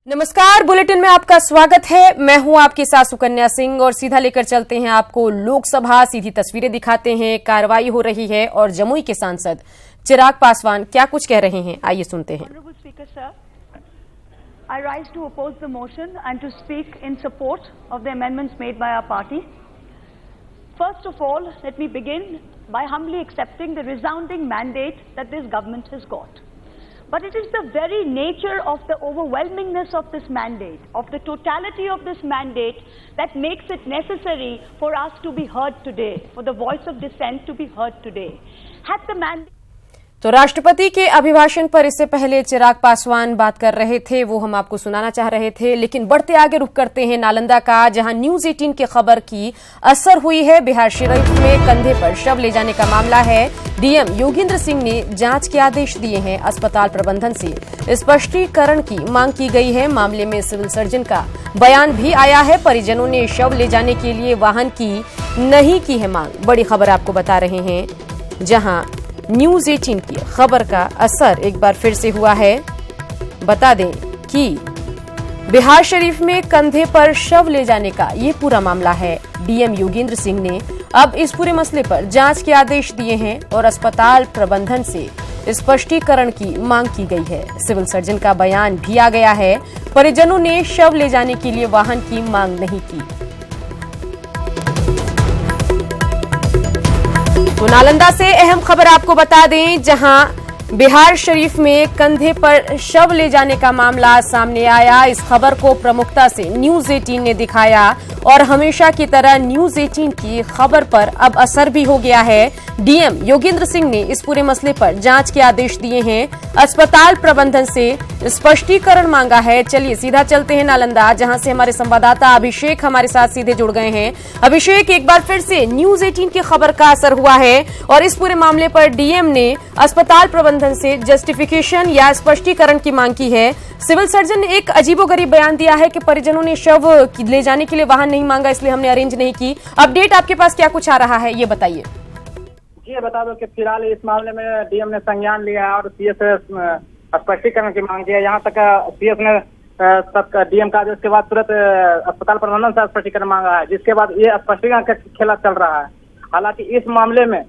नमस्कार, बुलेटिन में आपका स्वागत है। मैं हूं आपके साथ सुकन्या सिंह और सीधा लेकर चलते हैं आपको लोकसभा। सीधी तस्वीरें दिखाते हैं, कार्रवाई हो रही है और जमुई के सांसद चिराग पासवान क्या कुछ कह रहे हैं, आइए सुनते हैं। Honorable Speaker, sir, I rise to oppose the motion and to speak in support of the amendments made by our party. First of all, let me begin by humbly accepting the resounding mandate that this government has got. But it is the very nature of the overwhelmingness of this mandate, of the totality of this mandate, that makes it necessary for us to be heard today, for the voice of dissent to be heard today. Had the mandate तो राष्ट्रपति के अभिभाषण पर इससे पहले चिराग पासवान बात कर रहे थे, वो हम आपको सुनाना चाह रहे थे। लेकिन बढ़ते आगे रुख करते हैं नालंदा का, जहां न्यूज 18 की खबर की असर हुई है। बिहार शरीफ में कंधे पर शव ले जाने का मामला है। डीएम योगेंद्र सिंह ने जांच के आदेश दिए हैं। अस्पताल प्रबंधन से स्पष्टीकरण की मांग की गई है। मामले में सिविल सर्जन का बयान भी आया है। परिजनों ने शव ले जाने के लिए वाहन की नहीं की है मांग। बड़ी खबर आपको बता रहे हैं, जहां न्यूज 18 की खबर का असर एक बार फिर से हुआ है। बता दें कि बिहार शरीफ में कंधे पर शव ले जाने का ये पूरा मामला है। डीएम योगेंद्र सिंह ने अब इस पूरे मसले पर जांच के आदेश दिए हैं और अस्पताल प्रबंधन से स्पष्टीकरण की मांग की गई है। सिविल सर्जन का बयान भी आ गया है। परिजनों ने शव ले जाने के लिए वाहन की मांग नहीं की। तो नालंदा से अहम खबर आपको बता दें, जहां बिहार शरीफ में कंधे पर शव ले जाने का मामला सामने आया। इस खबर को प्रमुखता से न्यूज 18 ने दिखाया और हमेशा की तरह न्यूज 18 की खबर पर अब असर भी हो गया है। डीएम योगेंद्र सिंह ने इस पूरे मसले पर जांच के आदेश दिए हैं। अस्पताल प्रबंधन से स्पष्टीकरण मांगा है। चलिए सीधा चलते हैं नालंदा, जहां से हमारे संवाददाता अभिषेक हमारे साथ सीधे जुड़ गए हैं। अभिषेक, एक बार फिर से न्यूज 18 की खबर का असर हुआ है और इस पूरे मामले पर डीएम ने अस्पताल प्रबंधन से जस्टिफिकेशन या स्पष्टीकरण की मांग की है। सिविल सर्जन ने एक अजीबोगरीब बयान दिया है कि परिजनों ने शव ले जाने के लिए वाहन नहीं मांगा, इसलिए हमने अरेंज नहीं की। अपडेट आपके पास क्या कुछ आ रहा है, ये बताइए। ये बता दो कि फिलहाल इस मामले में डीएम ने संज्ञान लिया है और सीएस से स्पष्टीकरण की मांग की है। यहाँ तक सीएस ने सबका डीएम का उसके बाद तुरंत अस्पताल प्रबंधन से स्पष्टीकरण मांगा है, जिसके बाद ये स्पष्टीकरण का खेला चल रहा है। हालांकि इस मामले में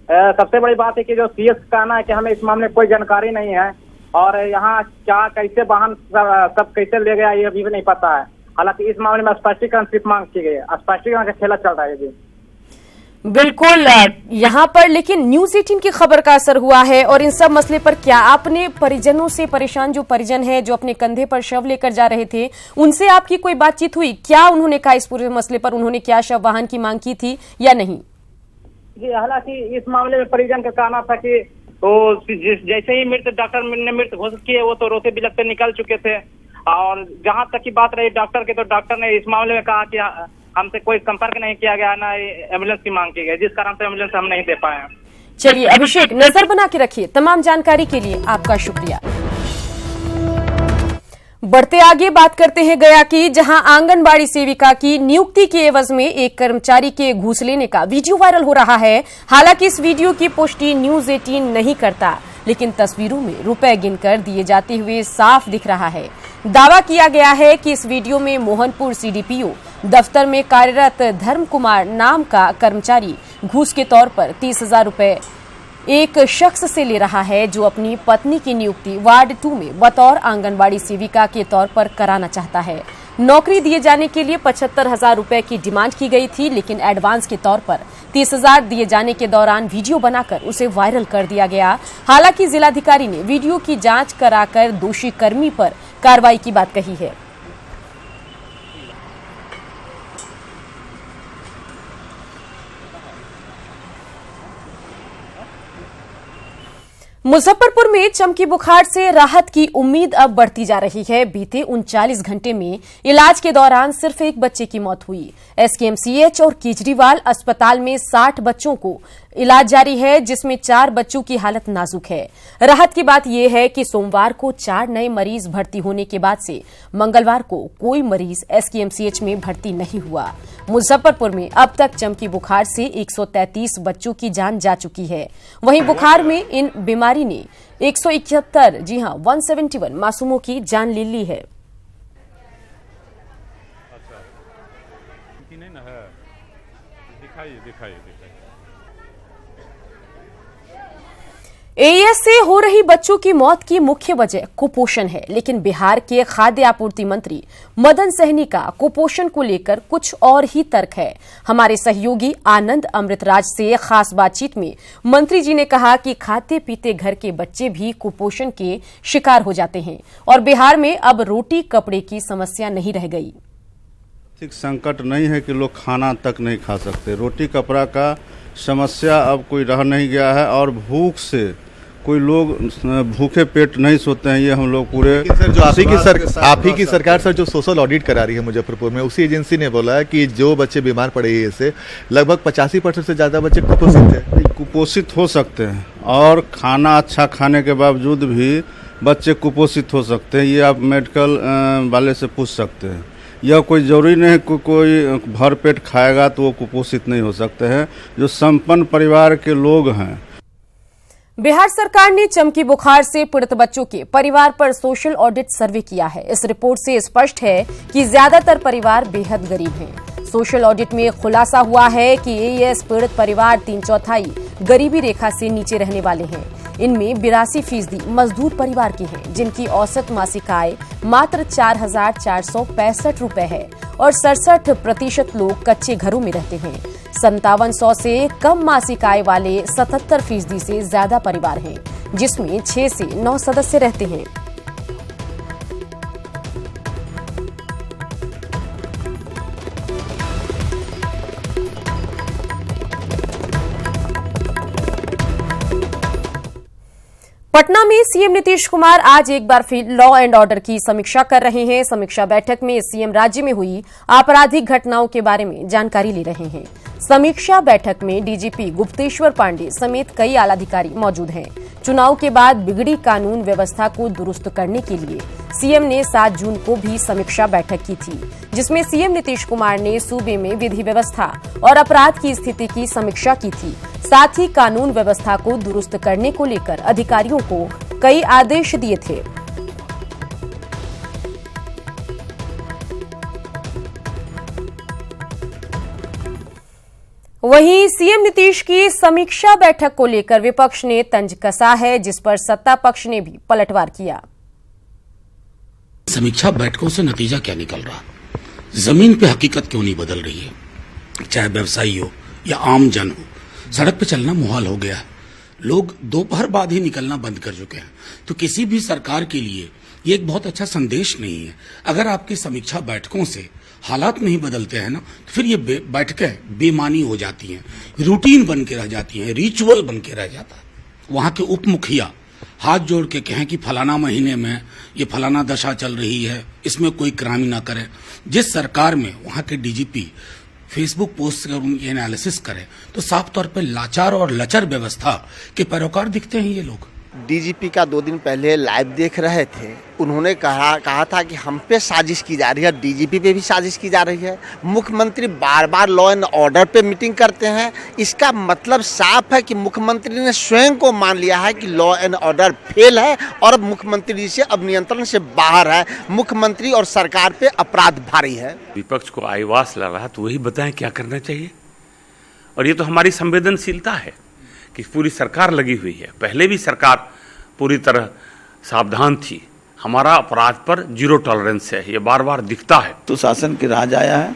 सबसे बड़ी बात है कि जो सीएस का कहना है कि हमें इस मामले में कोई जानकारी नहीं है और यहाँ क्या कैसे वाहन सब कैसे ले गया ये अभी भी नहीं पता है। हालांकि इस मामले में स्पष्टीकरण सिर्फ मांग की गई है, स्पष्टीकरण का खेला चल रहा है अभी। बिल्कुल, यहाँ पर लेकिन न्यूज 18 की खबर का असर हुआ है और इन सब मसले पर क्या आपने परिजनों से, परेशान जो परिजन है जो अपने कंधे पर शव लेकर जा रहे थे, उनसे आपकी कोई बातचीत हुई? क्या उन्होंने कहा इस पूरे मसले पर? उन्होंने क्या शव वाहन की मांग की थी या नहीं? जी, हालांकि इस मामले में परिजन का कहना था कि तो जैसे ही डॉक्टर ने मृत घोषित किए वो तो रोते बिलखते निकल चुके थे। और जहां तक की बात रही डॉक्टर की, तो डॉक्टर ने इस मामले में कहा कि हमसे कोई संपर्क नहीं किया गया, ना एम्बुलेंस की मांग की गई, जिस कारण से एम्बुलेंस हम नहीं दे पाए। चलिए अभिषेक, नजर बना के रखिए। तमाम जानकारी के लिए आपका शुक्रिया। बढ़ते आगे बात करते हैं गया की, जहां आंगनबाड़ी सेविका की नियुक्ति के एवज में एक कर्मचारी के घूस लेने का वीडियो वायरल हो रहा है। हालांकि इस वीडियो की पुष्टि न्यूज 18 नहीं करता, लेकिन तस्वीरों में रुपए गिनकर दिए जाते हुए साफ दिख रहा है। दावा किया गया है कि इस वीडियो में मोहनपुर सीडीपीओ दफ्तर में कार्यरत धर्म कुमार नाम का कर्मचारी घूस के तौर पर 30,000 रुपए एक शख्स से ले रहा है, जो अपनी पत्नी की नियुक्ति वार्ड 2 में बतौर आंगनबाड़ी सेविका के तौर पर कराना चाहता है। नौकरी दिए जाने के लिए 75,000 रुपए की डिमांड की गई थी, लेकिन एडवांस के तौर पर 30,000 दिए जाने के दौरान वीडियो बनाकर उसे वायरल कर दिया गया। हालांकि जिलाधिकारी ने वीडियो की जांच कराकर दोषी कर्मी पर कार्रवाई की बात कही है। मुजफ्फरपुर में चमकी बुखार से राहत की उम्मीद अब बढ़ती जा रही है। बीते 39 घंटे में इलाज के दौरान सिर्फ एक बच्चे की मौत हुई। एसकेएमसीएच और केजरीवाल अस्पताल में 60 बच्चों को इलाज जारी है, जिसमें 4 बच्चों की हालत नाजुक है। राहत की बात यह है कि सोमवार को 4 नए मरीज भर्ती होने के बाद से मंगलवार को कोई मरीज एसकेएमसीएच में भर्ती नहीं हुआ। मुजफ्फरपुर में अब तक चमकी बुखार से 133 बच्चों की जान जा चुकी है। वहीं बुखार में इन बीमारी ने 171 171 मासूमों की जान ले ली है। बाकी नहीं ना है, दिखाइए दिखाइए दिखाइए। एईएस से हो रही बच्चों की मौत की मुख्य वजह कुपोषण है, लेकिन बिहार के खाद्य आपूर्ति मंत्री मदन सहनी का कुपोषण को लेकर कुछ और ही तर्क है। हमारे सहयोगी आनंद अमृतराज से खास बातचीत में मंत्री जी ने कहा कि खाते पीते घर के बच्चे भी कुपोषण के शिकार हो जाते हैं और बिहार में अब रोटी कपड़े की समस्या नहीं रह गई। आर्थिक संकट नहीं है कि लोग खाना तक नहीं खा सकते, रोटी कपड़ा का समस्या अब कोई रह नहीं गया है और भूख से कोई लोग भूखे पेट नहीं सोते हैं। ये हम लोग पूरे सर जो आप ही की सरकार सर जो सोशल ऑडिट करा रही है मुजफ्फरपुर में, उसी एजेंसी ने बोला है कि जो बच्चे बीमार पड़े हैं इससे लगभग 85% से ज़्यादा बच्चे कुपोषित हैं। कुपोषित हो सकते हैं और खाना अच्छा खाने के बावजूद भी बच्चे कुपोषित हो सकते हैं। ये आप मेडिकल वाले से पूछ सकते हैं। यह कोई जरूरी नहीं है कोई भर पेट खाएगा तो वो कुपोषित नहीं हो सकते हैं। जो संपन्न परिवार के लोग हैं। बिहार सरकार ने चमकी बुखार से पीड़ित बच्चों के परिवार पर सोशल ऑडिट सर्वे किया है। इस रिपोर्ट से स्पष्ट है कि ज्यादातर परिवार बेहद गरीब हैं। सोशल ऑडिट में खुलासा हुआ है कि एईएस पीड़ित परिवार 3/4 गरीबी रेखा से नीचे रहने वाले हैं। इनमें 82% मजदूर परिवार के हैं, जिनकी औसत मासिक आय मात्र 4,465 रुपए है और 67% लोग कच्चे घरों में रहते हैं। 5700 से कम मासिक आय वाले 77% से ज्यादा परिवार हैं, जिसमें 6 से 9 सदस्य रहते हैं। पटना में सीएम नीतीश कुमार आज एक बार फिर लॉ एंड ऑर्डर की समीक्षा कर रहे हैं। समीक्षा बैठक में सीएम राज्य में हुई आपराधिक घटनाओं के बारे में जानकारी ले रहे हैं। समीक्षा बैठक में डीजीपी गुप्तेश्वर पांडे समेत कई आलाधिकारी मौजूद हैं। चुनाव के बाद बिगड़ी कानून व्यवस्था को दुरुस्त करने के लिए सीएम ने 7 जून को भी समीक्षा बैठक की थी, जिसमें सीएम नीतीश कुमार ने सूबे में विधि व्यवस्था और अपराध की स्थिति की समीक्षा की थी। साथ ही कानून व्यवस्था को दुरुस्त करने को लेकर अधिकारियों को कई आदेश दिए थे। वहीं सीएम नीतीश की समीक्षा बैठक को लेकर विपक्ष ने तंज कसा है, जिस पर सत्ता पक्ष ने भी पलटवार किया। समीक्षा बैठकों से नतीजा क्या निकल रहा, जमीन पे हकीकत क्यों नहीं बदल रही है। चाहे व्यवसायी हो या आम जन हो, सड़क पे चलना मुहाल हो गया है। लोग दोपहर बाद ही निकलना बंद कर चुके हैं। तो किसी भी सरकार के लिए ये एक बहुत अच्छा संदेश नहीं है। अगर आपकी समीक्षा बैठकों से हालात नहीं बदलते हैं ना, तो फिर ये बैठकें बेमानी हो जाती हैं, रूटीन बन के रह जाती हैं, रिचुअल बन के रह जाता है। वहां के उप मुखिया हाथ जोड़ के कहें कि फलाना महीने में ये फलाना दशा चल रही है, इसमें कोई क्राइम ना करे। जिस सरकार में वहां के डीजीपी फेसबुक पोस्ट कर उनकी एनालिसिस करें तो साफ तौर पर लाचार और लचर व्यवस्था के पैरोकार दिखते हैं ये लोग। डीजीपी का 2 दिन पहले लाइव देख रहे थे, उन्होंने कहा था कि हम पे साजिश की जा रही है, डीजीपी पे भी साजिश की जा रही है। मुख्यमंत्री बार बार लॉ एंड ऑर्डर पे मीटिंग करते हैं। इसका मतलब साफ है कि मुख्यमंत्री ने स्वयं को मान लिया है कि लॉ एंड ऑर्डर फेल है और अब मुख्यमंत्री से अब नियंत्रण से बाहर है। मुख्यमंत्री और सरकार पे अपराध भारी है। विपक्ष को आईवास लग रहा तो वही बताएं क्या करना चाहिए। और ये तो हमारी संवेदनशीलता है कि पूरी सरकार लगी हुई है। पहले भी सरकार पूरी तरह सावधान थी। हमारा अपराध पर 0 टॉलरेंस है, ये बार बार दिखता है। तो शासन के राज आया है,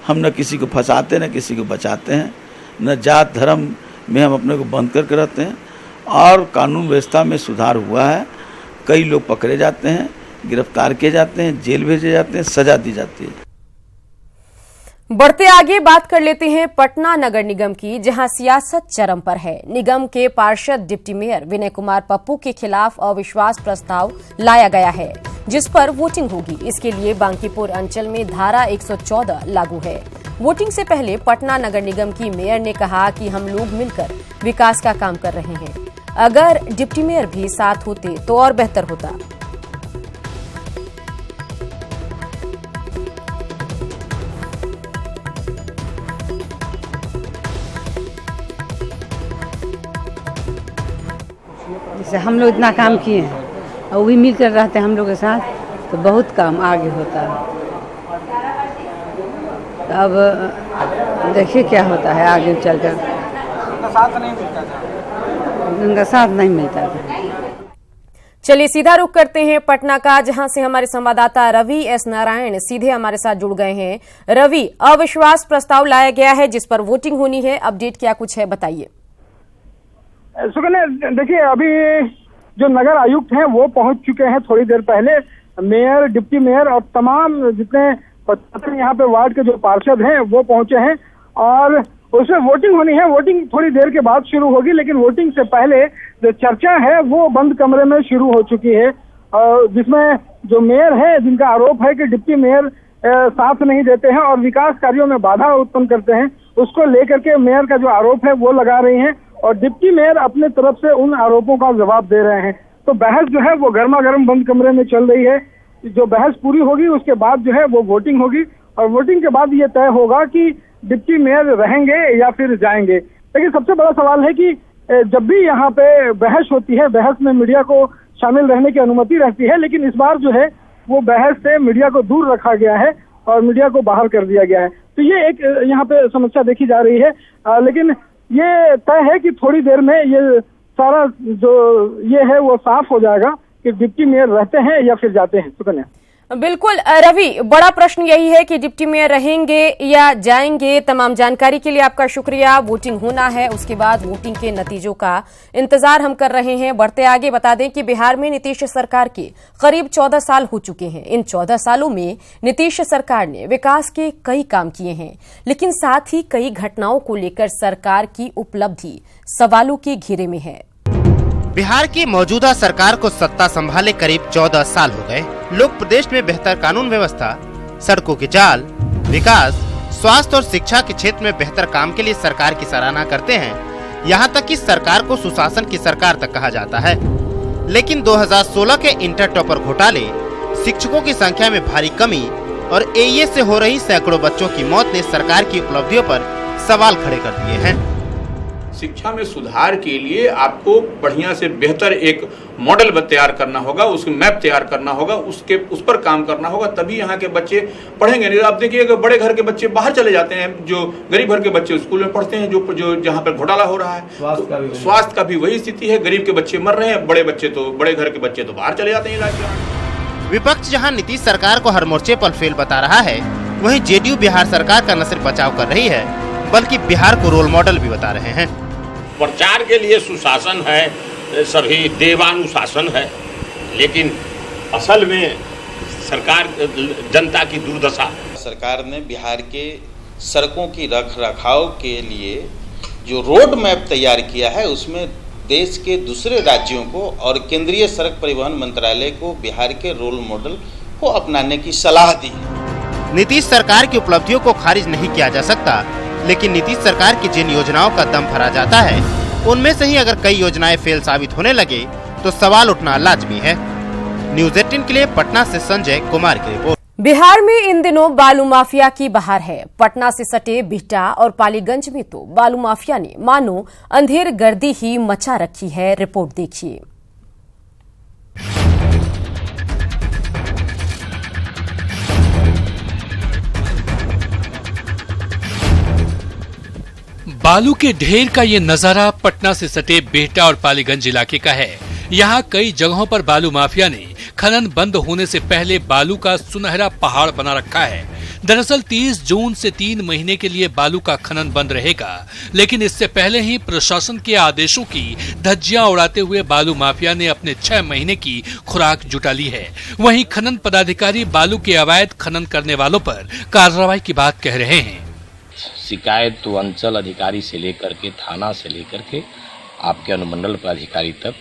हम न किसी को फंसाते न किसी को बचाते हैं, न जात धर्म में हम अपने को बंद करके रहते हैं और कानून व्यवस्था में सुधार हुआ है। कई लोग पकड़े जाते हैं, गिरफ्तार किए जाते हैं, जेल भेजे जाते हैं, सजा दी जाती है। बढ़ते आगे बात कर लेते हैं पटना नगर निगम की, जहां सियासत चरम पर है। निगम के पार्षद डिप्टी मेयर विनय कुमार पप्पू के खिलाफ अविश्वास प्रस्ताव लाया गया है, जिस पर वोटिंग होगी। इसके लिए बांकीपुर अंचल में धारा 114 लागू है। वोटिंग से पहले पटना नगर निगम की मेयर ने कहा कि हम लोग मिलकर विकास का काम कर रहे हैं। अगर डिप्टी मेयर भी साथ होते तो और बेहतर होता। जैसे हम लोग इतना काम किए हैं और वो भी मिलकर रहते हैं हम लोग के साथ, तो बहुत काम आगे होता है। अब देखिए क्या होता है आगे चलकर। उनका साथ नहीं मिलता था। चलिए सीधा रुख करते हैं पटना का, जहां से हमारे संवाददाता रवि एस नारायण सीधे हमारे साथ जुड़ गए हैं। रवि, अविश्वास प्रस्ताव लाया गया है जिस पर वोटिंग होनी है, अपडेट क्या कुछ है, बताइए। सुकन्या, देखिए अभी जो नगर आयुक्त हैं वो पहुंच चुके हैं थोड़ी देर पहले। मेयर, डिप्टी मेयर और तमाम जितने 75 यहाँ पे वार्ड के जो पार्षद हैं वो पहुंचे हैं और उसमें वोटिंग होनी है। वोटिंग थोड़ी देर के बाद शुरू होगी, लेकिन वोटिंग से पहले जो चर्चा है वो बंद कमरे में शुरू हो चुकी है, जिसमें जो मेयर है जिनका आरोप है कि डिप्टी मेयर साथ नहीं देते हैं और विकास कार्यों में बाधा उत्पन्न करते हैं, उसको लेकर के मेयर का जो आरोप है वो लगा रही हैं और डिप्टी मेयर अपने तरफ से उन आरोपों का जवाब दे रहे हैं। तो बहस जो है वो गर्मा गर्म बंद कमरे में चल रही है। जो बहस पूरी होगी उसके बाद जो है वो वोटिंग होगी और वोटिंग के बाद ये तय होगा कि डिप्टी मेयर रहेंगे या फिर जाएंगे। लेकिन सबसे बड़ा सवाल है कि जब भी यहाँ पे बहस होती है, बहस में मीडिया को शामिल रहने की अनुमति रहती है, लेकिन इस बार जो है वो बहस से मीडिया को दूर रखा गया है और मीडिया को बाहर कर दिया गया है। तो ये एक यहाँ पे समस्या देखी जा रही है, लेकिन ये तय है कि थोड़ी देर में ये सारा जो ये है वो साफ हो जाएगा कि डिप्टी मेयर रहते हैं या फिर जाते हैं। सुकन्या, बिल्कुल रवि, बड़ा प्रश्न यही है कि डिप्टी मेयर रहेंगे या जाएंगे। तमाम जानकारी के लिए आपका शुक्रिया। वोटिंग होना है, उसके बाद वोटिंग के नतीजों का इंतजार हम कर रहे हैं। बढ़ते आगे बता दें कि बिहार में नीतीश सरकार के करीब 14 साल हो चुके हैं। इन 14 सालों में नीतीश सरकार ने विकास के कई काम किए हैं, लेकिन साथ ही कई घटनाओं को लेकर सरकार की उपलब्धि सवालों के घेरे में है। बिहार की मौजूदा सरकार को सत्ता संभाले करीब 14 साल हो गए। लोग प्रदेश में बेहतर कानून व्यवस्था, सड़कों के जाल, विकास, स्वास्थ्य और शिक्षा के क्षेत्र में बेहतर काम के लिए सरकार की सराहना करते हैं। यहाँ तक कि सरकार को सुशासन की सरकार तक कहा जाता है। लेकिन 2016 के इंटर टॉपर घोटाले, शिक्षकों की संख्या में भारी कमी और एईए से हो रही सैकड़ों बच्चों की मौत ने सरकार की उपलब्धियों पर सवाल खड़े कर दिए हैं। शिक्षा में सुधार के लिए आपको बढ़िया से बेहतर एक मॉडल तैयार करना होगा, उसकी मैप तैयार करना होगा, उस पर काम करना होगा, तभी यहाँ के बच्चे पढ़ेंगे। नहीं आप देखिए कि बड़े घर के बच्चे बाहर चले जाते हैं, जो गरीब घर के बच्चे स्कूल में पढ़ते हैं, जो जहाँ पर घोटाला हो रहा है। स्वास्थ्य का भी वही स्थिति है, गरीब के बच्चे मर रहे हैं, बड़े घर के बच्चे तो बाहर चले जाते हैं इलाज कराने। विपक्ष जहाँ नीतीश सरकार को हर मोर्चे पर फेल बता रहा है, वहीं जेडीयू बिहार सरकार का न सिर्फ बचाव कर रही है बल्कि बिहार को रोल मॉडल भी बता रहे हैं। प्रचार के लिए सुशासन है, सभी देवानुशासन है, लेकिन असल में सरकार जनता की दुर्दशा। सरकार ने बिहार के सड़कों की रख रखाव के लिए जो रोड मैप तैयार किया है, उसमें देश के दूसरे राज्यों को और केंद्रीय सड़क परिवहन मंत्रालय को बिहार के रोल मॉडल को अपनाने की सलाह दी। नीतीश सरकार की उपलब्धियों को खारिज नहीं किया जा सकता, लेकिन नीतीश सरकार की जिन योजनाओं का दम भरा जाता है, उनमें से ही अगर कई योजनाएं फेल साबित होने लगे तो सवाल उठना लाजमी है। न्यूज़ 18 के लिए पटना से संजय कुमार की रिपोर्ट। बिहार में इन दिनों बालू माफिया की बहार है। पटना से सटे बिहटा और पालीगंज में तो बालू माफिया ने मानो अंधेर गर्दी ही मचा रखी है। रिपोर्ट देखिए। बालू के ढेर का ये नजारा पटना से सटे बिहटा और पालीगंज इलाके का है। यहाँ कई जगहों पर बालू माफिया ने खनन बंद होने से पहले बालू का सुनहरा पहाड़ बना रखा है। दरअसल 30 जून से 3 महीने के लिए बालू का खनन बंद रहेगा, लेकिन इससे पहले ही प्रशासन के आदेशों की धज्जियां उड़ाते हुए बालू माफिया ने अपने 6 महीने की खुराक जुटा ली है। वहीं खनन पदाधिकारी बालू के अवैध खनन करने वालों पर कार्रवाई की बात कह रहे हैं। शिकायत तो अंचल अधिकारी से लेकर के, थाना से लेकर के आपके अनुमंडल पदाधिकारी तक,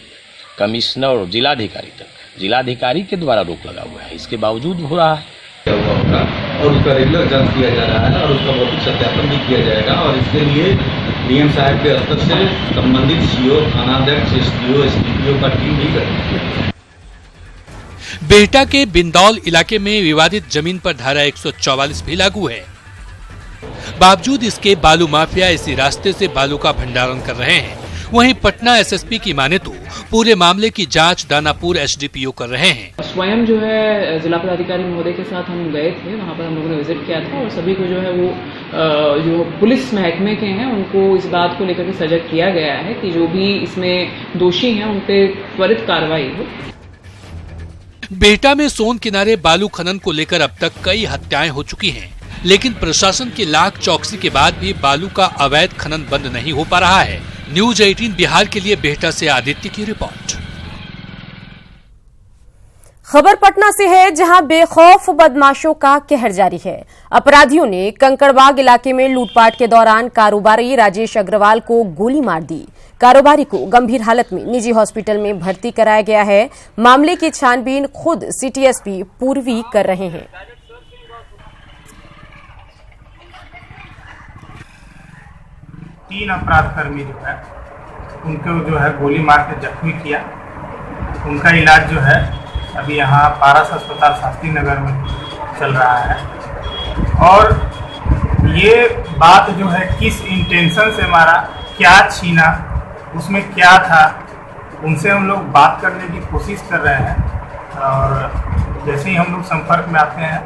कमिश्नर और जिलाधिकारी तक, जिलाधिकारी के द्वारा रोक लगा हुआ है, इसके बावजूद हो रहा है और उसका रेगुलर जांच किया जा रहा है और उसका भौतिक सत्यापन भी किया जाएगा। और इसके लिए डीएम साहब के स्तर से संबंधित सीओ, थानाध्यक्ष, एसडीओ, एसडीपीओ का टीम भी करेगी। बिहटा के बिंदौल इलाके में विवादित जमीन पर धारा 144 भी लागू है। बावजूद इसके बालू माफिया इसी रास्ते से बालू का भंडारण कर रहे हैं। वहीं पटना एसएसपी की माने तो पूरे मामले की जांच दानापुर एसडीपीओ कर रहे हैं। स्वयं जो है जिला पदाधिकारी महोदय के साथ हम गए थे, वहाँ पर हम लोगों ने विजिट किया था और सभी को जो है वो जो पुलिस महकमे के हैं उनको इस बात को लेकर के सजग किया गया है कि जो भी इसमें दोषी हैं उन पे त्वरित कार्रवाई हो। बिहटा में सोन किनारे बालू खनन को लेकर अब तक कई हत्याएं हो चुकी हैं, लेकिन प्रशासन की लाख चौकसी के बाद भी बालू का अवैध खनन बंद नहीं हो पा रहा है। न्यूज 18 बिहार के लिए बिहटा से आदित्य की रिपोर्ट। खबर पटना से है, जहां बेखौफ बदमाशों का कहर जारी है। अपराधियों ने कंकड़बाग इलाके में लूटपाट के दौरान कारोबारी राजेश अग्रवाल को गोली मार दी। कारोबारी को गंभीर हालत में निजी हॉस्पिटल में भर्ती कराया गया है। मामले की छानबीन खुद सिटी एसपी पूर्वी कर रहे हैं। तीन अपराधकर्मी जो है उनको जो है गोली मार के जख्मी किया। उनका इलाज जो है अभी यहाँ पारस अस्पताल शास्त्री नगर में चल रहा है। और ये बात जो है किस इंटेंशन से मारा, क्या छीना, उसमें क्या था, उनसे हम लोग बात करने की कोशिश कर रहे हैं। और जैसे ही हम लोग संपर्क में आते हैं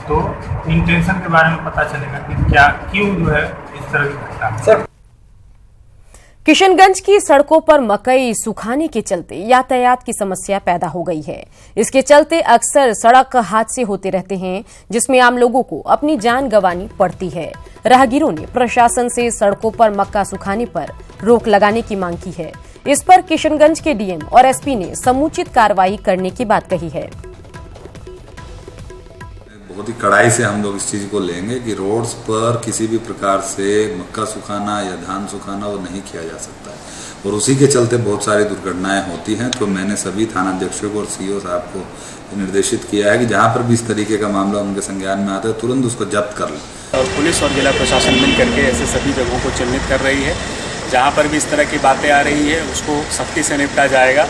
तो इंटेंशन के बारे में पता चलेगा कि क्या क्यों जो है इस तरह की घटना। किशनगंज की सड़कों पर मकई सुखाने के चलते यातायात की समस्या पैदा हो गई है। इसके चलते अक्सर सड़क हादसे होते रहते हैं, जिसमें आम लोगों को अपनी जान गंवानी पड़ती है। राहगीरों ने प्रशासन से सड़कों पर मक्का सुखाने पर रोक लगाने की मांग की है। इस पर किशनगंज के डीएम और एसपी ने समुचित कार्रवाई करने की बात कही है। बहुत ही कड़ाई से हम लोग इस चीज़ को लेंगे कि रोड्स पर किसी भी प्रकार से मक्का सुखाना या धान सुखाना वो नहीं किया जा सकता है। और उसी के चलते बहुत सारी दुर्घटनाएं होती हैं। तो मैंने सभी थानाध्यक्षों को और सीओ साहब को निर्देशित किया है कि जहां पर भी इस तरीके का मामला उनके संज्ञान में आता है तुरंत उसको जब्त कर लें। और पुलिस और जिला प्रशासन मिल करके ऐसे सभी जगहों को चिन्हित कर रही है। जहाँ पर भी इस तरह की बातें आ रही है उसको सख्ती से निपटा जाएगा।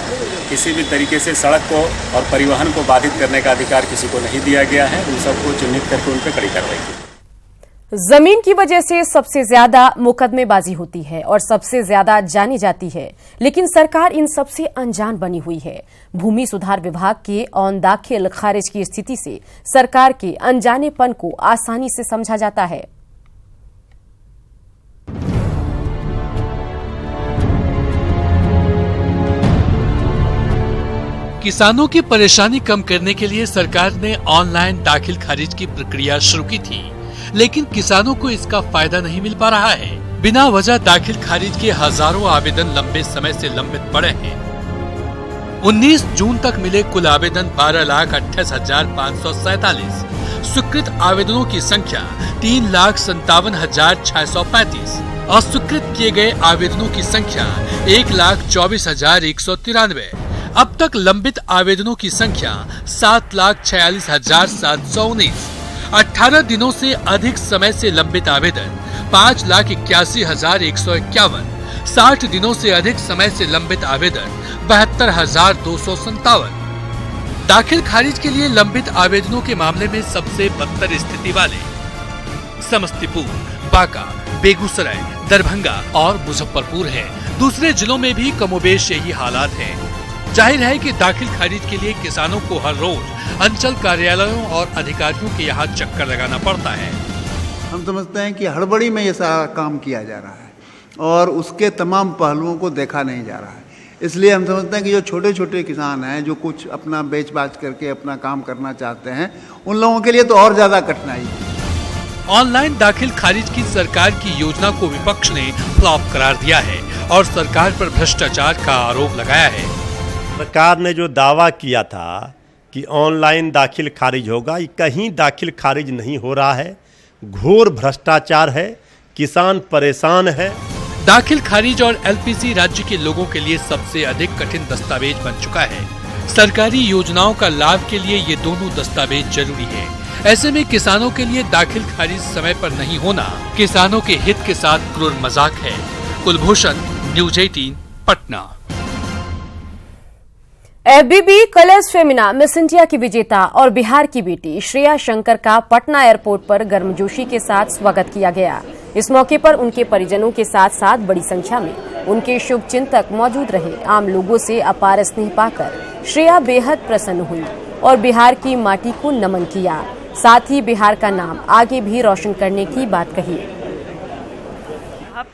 किसी भी तरीके से सड़क को और परिवहन को बाधित करने का अधिकार किसी को नहीं दिया गया है। उन सबको चिन्हित करके उन पर कड़ी कार्रवाई की। जमीन की वजह से सबसे ज्यादा मुकदमेबाजी होती है और सबसे ज्यादा जानी जाती है, लेकिन सरकार इन सबसे अनजान बनी हुई है। भूमि सुधार विभाग के ऑन दाखिल खारिज की स्थिति से सरकार के अनजानेपन को आसानी से समझा जाता है। किसानों की परेशानी कम करने के लिए सरकार ने ऑनलाइन दाखिल खारिज की प्रक्रिया शुरू की थी, लेकिन किसानों को इसका फायदा नहीं मिल पा रहा है। बिना वजह दाखिल खारिज के हजारों आवेदन लंबे समय से लंबित पड़े हैं। 19 जून तक मिले कुल आवेदन 12,28,547। स्वीकृत आवेदनों की संख्या 3,57,635। अस्वीकृत किए गए आवेदनों की संख्या 1,24,193। अब तक लंबित आवेदनों की संख्या 7,46,719। 18 दिनों से अधिक समय से लंबित आवेदन 5,81,151। 60 दिनों से अधिक समय से लंबित आवेदन 72,257। दाखिल खारिज के लिए लंबित आवेदनों के मामले में सबसे बदतर स्थिति वाले समस्तीपुर, बांका, बेगूसराय, दरभंगा और मुजफ्फरपुर है। दूसरे जिलों में भी कमोबेश यही हालात है। जाहिर है कि दाखिल खारिज के लिए किसानों को हर रोज अंचल कार्यालयों और अधिकारियों के यहाँ चक्कर लगाना पड़ता है। हम समझते हैं कि हड़बड़ी में ये सारा काम किया जा रहा है और उसके तमाम पहलुओं को देखा नहीं जा रहा है। इसलिए हम समझते हैं कि जो छोटे छोटे किसान हैं, जो कुछ अपना बेच बाच करके अपना काम करना चाहते हैं, उन लोगों के लिए तो और ज्यादा कठिनाई है। ऑनलाइन दाखिल खारिज की सरकार की योजना को विपक्ष ने फ्लॉप करार दिया है और सरकार पर भ्रष्टाचार का आरोप लगाया है। सरकार ने जो दावा किया था कि ऑनलाइन दाखिल खारिज होगा, ये कहीं दाखिल खारिज नहीं हो रहा है। घोर भ्रष्टाचार है, किसान परेशान है। दाखिल खारिज और एलपीसी राज्य के लोगों के लिए सबसे अधिक कठिन दस्तावेज बन चुका है। सरकारी योजनाओं का लाभ के लिए ये दोनों दस्तावेज जरूरी है। ऐसे में किसानों के लिए दाखिल खारिज समय पर नहीं होना किसानों के हित के साथ क्रूर मजाक है। Kulbhushan, news 18, Patna. FBB colours Femina miss India की विजेता और बिहार की बेटी श्रेया शंकर का पटना एयरपोर्ट पर गर्मजोशी के साथ स्वागत किया गया। इस मौके पर उनके परिजनों के साथ साथ बड़ी संख्या में उनके शुभ चिंतक मौजूद रहे। आम लोगों से अपार स्नेह पाकर श्रेया बेहद प्रसन्न हुई और बिहार की माटी को नमन किया। साथ ही बिहार का नाम आगे भी रोशन करने की बात कही।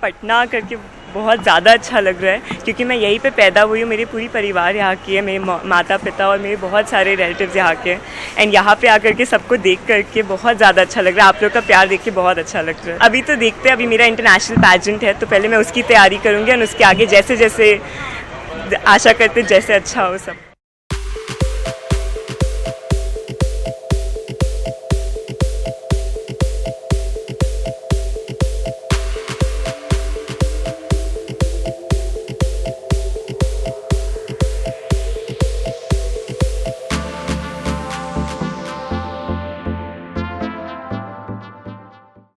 पटना आकर के बहुत ज़्यादा अच्छा लग रहा है क्योंकि मैं यहीं पे पैदा हुई हूँ। मेरे पूरी परिवार यहाँ की है, मेरे माता पिता और मेरे बहुत सारे रिलेटिव्स यहाँ के हैं। एंड यहाँ पे आकर के सबको देख करके बहुत ज़्यादा अच्छा लग रहा है। आप लोग का प्यार देख के बहुत अच्छा लग रहा है। अभी तो देखते हैं, अभी मेरा इंटरनेशनल पैजेंट है तो पहले मैं उसकी तैयारी करूँगी और उसके आगे जैसे जैसे आशा करते जैसे अच्छा हो सब।